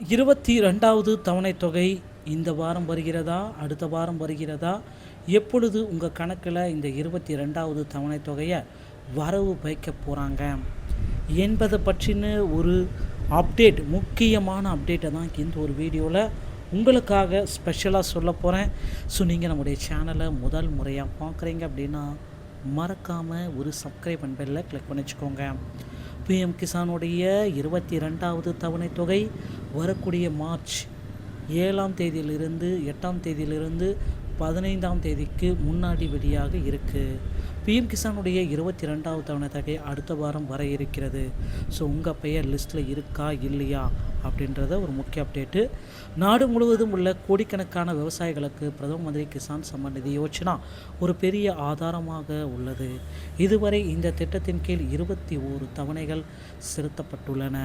22வது தவணைத் தொகை இந்த வாரம் வருகிறதா, அடுத்த வாரம் வருகிறதா, எப்பொழுது உங்கள் கணக்கில் இந்த 22வது தவணைத் தொகையை வரவு வைக்க போகிறாங்க என்பதை பற்றின ஒரு அப்டேட், முக்கியமான அப்டேட்டை தான் இந்த ஒரு வீடியோவில் உங்களுக்காக ஸ்பெஷலாக சொல்ல போகிறேன். ஸோ நீங்கள் நம்முடைய சேனலை முதல் முறையாக பார்க்குறீங்க அப்படின்னா மறக்காமல் ஒரு சப்ஸ்கிரைப் அண்ட் பெல்லை கிளிக் பண்ணி வச்சுக்கோங்க. பிஎம் கிசானுடைய 22வது தவணை தொகை வரக்கூடிய மார்ச் 7ஆம் தேதியிலிருந்து 8ஆம் தேதியிலிருந்து 15ஆம் தேதிக்கு முன்னாடி வெளியாக இருக்குது. பிஎம் கிசானுடைய 22வது தவணை தொகை அடுத்த வாரம் வர இருக்கிறது. ஸோ உங்கள் பெயர் லிஸ்ட்டில் இருக்கா இல்லையா அப்படின்றத ஒரு முக்கிய அப்டேட்டு. நாடு முழுவதும் உள்ள கோடிக்கணக்கான விவசாயிகளுக்கு பிரதம மந்திரி கிசான் சம்மான் நிதி யோஜனா ஒரு பெரிய ஆதாரமாக உள்ளது. இதுவரை இந்த திட்டத்தின் கீழ் 21 தவணைகள் செலுத்தப்பட்டுள்ளன.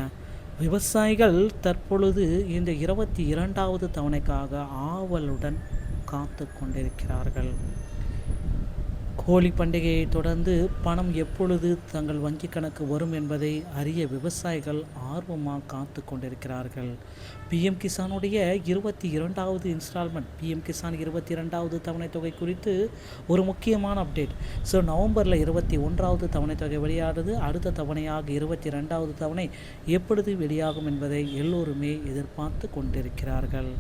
விவசாயிகள் தற்பொழுது இந்த 22வது தவணைக்காக ஆவலுடன் காத்து கொண்டிருக்கிறார்கள். ஹோலி பண்டிகையை தொடர்ந்து பணம் எப்பொழுது தங்கள் வங்கி கணக்கு வரும் என்பதை அறிய விவசாயிகள் ஆர்வமாக காத்து கொண்டிருக்கிறார்கள். பிஎம் கிசானுடைய 22வது இன்ஸ்டால்மெண்ட், பிஎம் கிசான் 22வது தவணை தொகை குறித்து ஒரு முக்கியமான அப்டேட். ஸோ நவம்பரில் 21வது தவணை தொகை வெளியானது. அடுத்த தவணையாக 22வது தவணை எப்பொழுது வெளியாகும் என்பதை எல்லோருமே எதிர்பார்த்து கொண்டிருக்கிறார்கள்.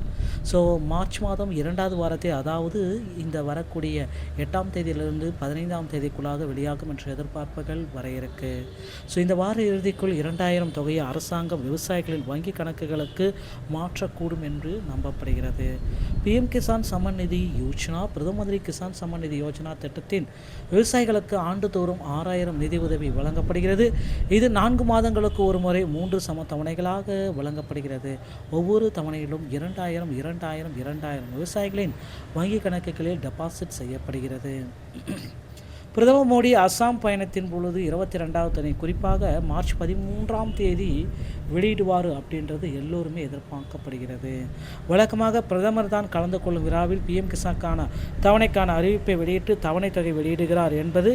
ஸோ மார்ச் மாதம் 2வது வாரத்தில், அதாவது இந்த வரக்கூடிய 8ஆம் தேதியிலிருந்து 15ஆம் தேதிக்குள்ளாக வெளியாகும் என்ற எதிர்பார்ப்புகள் வர இருக்கு. ஸோ இந்த வார இறுதிக்குள் 2000 தொகையை அரசாங்கம் விவசாயிகளின் வங்கி கணக்குகளுக்கு மாற்றக்கூடும் என்று நம்பப்படுகிறது. பிஎம் கிசான் சம்மான் நிதி யோஜனா, பிரதம மந்திரி கிசான் சம்மான் நிதி யோஜனா திட்டத்தின் விவசாயிகளுக்கு ஆண்டுதோறும் 6000 நிதி உதவி வழங்கப்படுகிறது. இது 4 மாதங்களுக்கு ஒரு முறை 3 சம தவணைகளாக வழங்கப்படுகிறது. ஒவ்வொரு தவணையிலும் 2000 விவசாயிகளின் வங்கி கணக்குகளில் டெபாசிட் செய்யப்படுகிறது. பிரதமர் மோடி அசாம் பயணத்தின் பொழுது 22வது தவணை குறிப்பாக மார்ச் 13ஆம் தேதி வெளியிடுவார் அப்படின்றது எல்லோருமே எதிர்பார்க்கப்படுகிறது. வழக்கமாக பிரதமர் தான் கலந்து கொள்ளும் விழாவில் பிஎம் கிசானுக்கான தவணைக்கான அறிவிப்பை வெளியிட்டு தவணை தொகை வெளியிடுகிறார் என்பது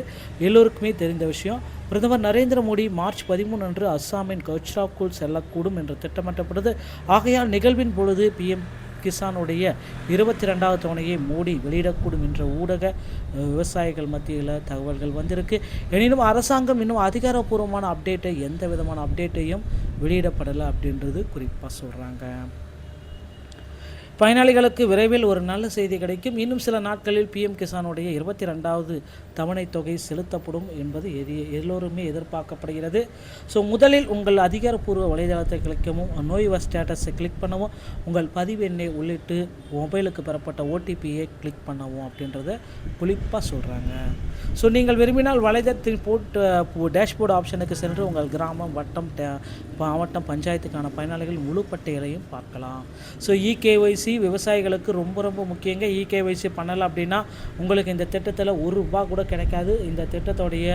எல்லோருக்குமே தெரிந்த விஷயம். பிரதமர் நரேந்திர மோடி மார்ச் 13 அன்று அஸ்ஸாமின் கச்ராவுக்குள் செல்லக்கூடும் என்று திட்டமிட்டப்படுது. ஆகையால் நிகழ்வின் பொழுது பிஎம் கிசானுடைய 22வது தவணையை மோடி வெளியிடக்கூடும் என்ற ஊடக விவசாயிகள் மத்தியில் தகவல்கள் வந்திருக்கு. எனினும் அரசாங்கம் இன்னும் அதிகாரப்பூர்வமான அப்டேட்டை, எந்த விதமான அப்டேட்டையும் வெளியிடப்படலை அப்படின்றது குறிப்பாக சொல்கிறாங்க. பயனாளிகளுக்கு விரைவில் ஒரு நல்ல செய்தி கிடைக்கும். இன்னும் சில நாட்களில் பிஎம் கிசானுடைய 22வது தவணை தொகை செலுத்தப்படும் என்பது எல்லோருமே எதிர்பார்க்கப்படுகிறது. ஸோ முதலில் உங்கள் அதிகாரப்பூர்வ வலைதளத்தை கிளிக்கவும், நோய் ஸ்டேட்டஸை கிளிக் பண்ணவும், உங்கள் பதிவு எண்ணை உள்ளிட்டு மொபைலுக்கு பெறப்பட்ட ஓடிபியை கிளிக் பண்ணவும் அப்படின்றத குறிப்பாக சொல்கிறாங்க. ஸோ நீங்கள் விரும்பினால் வலைதளத்தின் டேஷ்போர்டு ஆப்ஷனுக்கு சென்று உங்கள் கிராமம், வட்டம், மாவட்டம், பஞ்சாயத்துக்கான பயனாளிகள் முழு பட்டியலையும் பார்க்கலாம். ஸோ இகேஒய்சி விவசாயிகளுக்கு ரொம்ப ரொம்ப முக்கியங்க. இகேஒய்சி பண்ணலை அப்படின்னா உங்களுக்கு இந்த திட்டத்தில் ₹1 கூட கிடைக்காது. இந்த திட்டத்தோடைய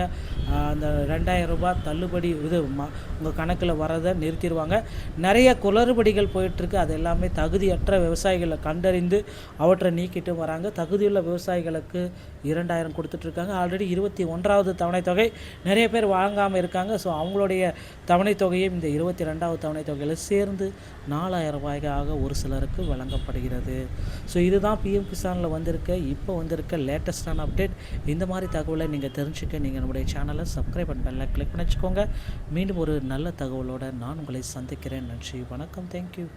அந்த 2000 ரூபாய் தள்ளுபடி இது உங்கள் கணக்கில் வரதை நிறுத்திடுவாங்க. நிறைய குளறுபடிகள் போயிட்டுருக்கு. அது எல்லாமே தகுதியற்ற விவசாயிகளை கண்டறிந்து அவற்றை நீக்கிட்டு வராங்க. தகுதியுள்ள விவசாயிகளுக்கு 2000 கொடுத்துட்ருக்காங்க. ஆல்ரெடி 21வது தவணை தொகை நிறைய பேர் வாங்காமல் இருக்காங்க. ஸோ அவங்களுடைய தவணை தொகையும் இந்த 22வது தவணை தொகையில் சேர்ந்து 4000 ரூபாய்க்காக ஒரு சிலருக்கு வழங்கப்படுகிறது. ஸோ இதுதான் பிஎம் கிசானில் இப்போ வந்திருக்க லேட்டஸ்டான அப்டேட். இந்த மாதிரி தகவலை நீங்கள் தெரிஞ்சுக்க நீங்கள் நம்முடைய சேனலை சப்ஸ்கிரைப் பண்ணல கிளிக் பண்ணி வச்சுக்கோங்க. மீண்டும் ஒரு நல்ல தகவலோடு நான் உங்களை சந்திக்கிறேன். நன்றி, வணக்கம், தேங்க்யூ.